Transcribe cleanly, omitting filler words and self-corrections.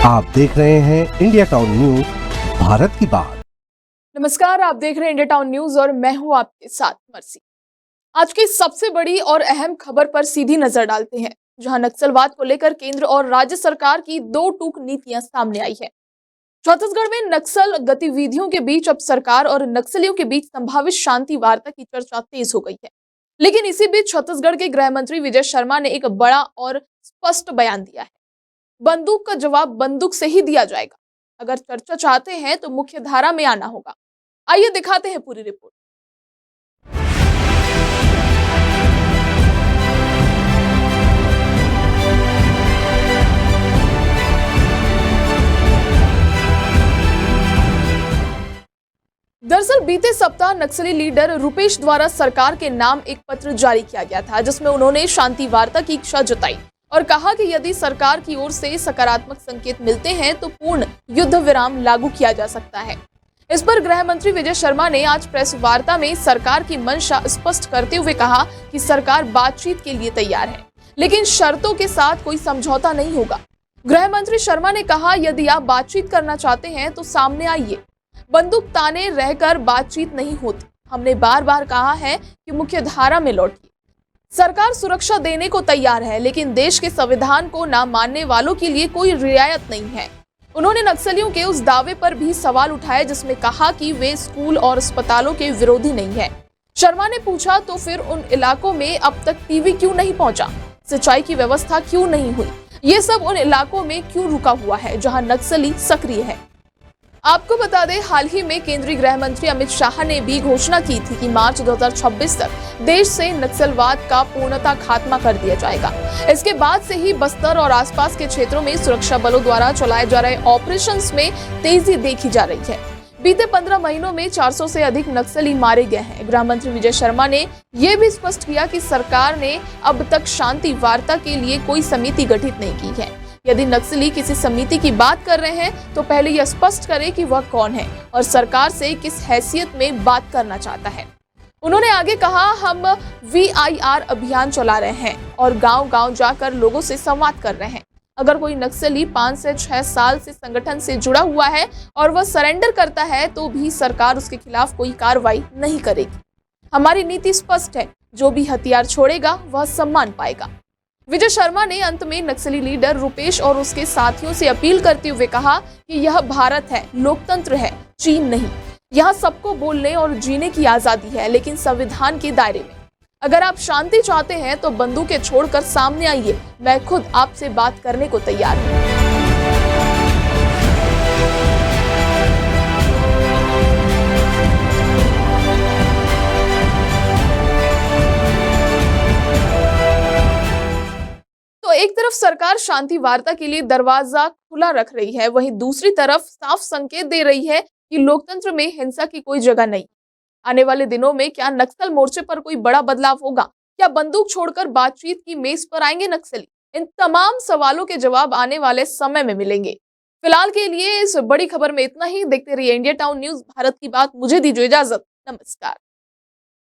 आप देख रहे हैं इंडिया टाउन न्यूज, भारत की बात। नमस्कार, आप देख रहे हैं इंडिया टाउन न्यूज और मैं हूं आपके साथ मर्सी। आज की सबसे बड़ी और अहम खबर पर सीधी नजर डालते हैं, जहां नक्सलवाद को लेकर केंद्र और राज्य सरकार की दो टूक नीतियां सामने आई है। छत्तीसगढ़ में नक्सल गतिविधियों के बीच अब सरकार और नक्सलियों के बीच संभावित शांति वार्ता की चर्चा तेज हो गई है। लेकिन इसी बीच छत्तीसगढ़ के गृह मंत्री विजय शर्मा ने एक बड़ा और स्पष्ट बयान दिया है। बंदूक का जवाब बंदूक से ही दिया जाएगा। अगर चर्चा चाहते हैं तो मुख्य धारा में आना होगा। आइए दिखाते हैं पूरी रिपोर्ट। दरअसल बीते सप्ताह नक्सली लीडर रुपेश द्वारा सरकार के नाम एक पत्र जारी किया गया था, जिसमें उन्होंने शांति वार्ता की इच्छा जताई और कहा कि यदि सरकार की ओर से सकारात्मक संकेत मिलते हैं तो पूर्ण युद्ध विराम लागू किया जा सकता है। इस पर गृह मंत्री विजय शर्मा ने आज प्रेस वार्ता में सरकार की मंशा स्पष्ट करते हुए कहा कि सरकार बातचीत के लिए तैयार है, लेकिन शर्तों के साथ कोई समझौता नहीं होगा। गृह मंत्री शर्मा ने कहा, यदि आप बातचीत करना चाहते हैं तो सामने आइए। बंदूक ताने रहकर बातचीत नहीं होती। हमने बार बार कहा है कि मुख्य धारा में लौटिए। सरकार सुरक्षा देने को तैयार है, लेकिन देश के संविधान को ना मानने वालों के लिए कोई रियायत नहीं है। उन्होंने नक्सलियों के उस दावे पर भी सवाल उठाया जिसमें कहा कि वे स्कूल और अस्पतालों के विरोधी नहीं है। शर्मा ने पूछा, तो फिर उन इलाकों में अब तक टीवी क्यों नहीं पहुंचा? सिंचाई की व्यवस्था क्यों नहीं हुई? ये सब उन इलाकों में क्यों रुका हुआ है जहां नक्सली सक्रिय है? आपको बता दें, हाल ही में केंद्रीय गृह मंत्री अमित शाह ने भी घोषणा की थी कि मार्च 2026 तक देश से नक्सलवाद का पूर्णतः खात्मा कर दिया जाएगा। इसके बाद से ही बस्तर और आसपास के क्षेत्रों में सुरक्षा बलों द्वारा चलाए जा रहे ऑपरेशंस में तेजी देखी जा रही है। बीते 15 महीनों में 400 से अधिक नक्सली मारे गए हैं। गृह मंत्री विजय शर्मा ने यह भी स्पष्ट किया कि सरकार ने अब तक शांति वार्ता के लिए कोई समिति गठित नहीं की है। यदि नक्सली किसी समिति की बात कर रहे हैं तो पहले यह स्पष्ट करें कि वह कौन है और सरकार से किस हैसियत में बात करना चाहता है। उन्होंने आगे कहा, हम VIR अभियान चला रहे हैं और गांव-गांव जाकर लोगों से संवाद कर रहे हैं। अगर कोई नक्सली 5 से 6 साल से संगठन से जुड़ा हुआ है और वह सरेंडर करता है तो भी सरकार उसके खिलाफ कोई कार्रवाई नहीं करेगी। हमारी नीति स्पष्ट है, जो भी हथियार छोड़ेगा वह सम्मान पाएगा। विजय शर्मा ने अंत में नक्सली लीडर रुपेश और उसके साथियों से अपील करते हुए कहा कि यह भारत है, लोकतंत्र है, चीन नहीं। यहाँ सबको बोलने और जीने की आजादी है, लेकिन संविधान के दायरे में। अगर आप शांति चाहते हैं तो बंदूकें छोड़कर सामने आइए। मैं खुद आपसे बात करने को तैयार हूँ। एक तरफ सरकार शांति वार्ता के लिए दरवाजा खुला रख रही है, वहीं दूसरी तरफ साफ संकेत दे रही है कि लोकतंत्र में हिंसा की कोई जगह नहीं। आने वाले दिनों में क्या नक्सल मोर्चे पर कोई बड़ा बदलाव होगा? क्या बंदूक छोड़कर बातचीत की मेज पर आएंगे नक्सली? इन तमाम सवालों के जवाब आने वाले समय में मिलेंगे। फिलहाल के लिए इस बड़ी खबर में इतना ही। देखते रहिए इंडिया टाउन न्यूज, भारत की बात। मुझे दीजिए इजाजत। नमस्कार।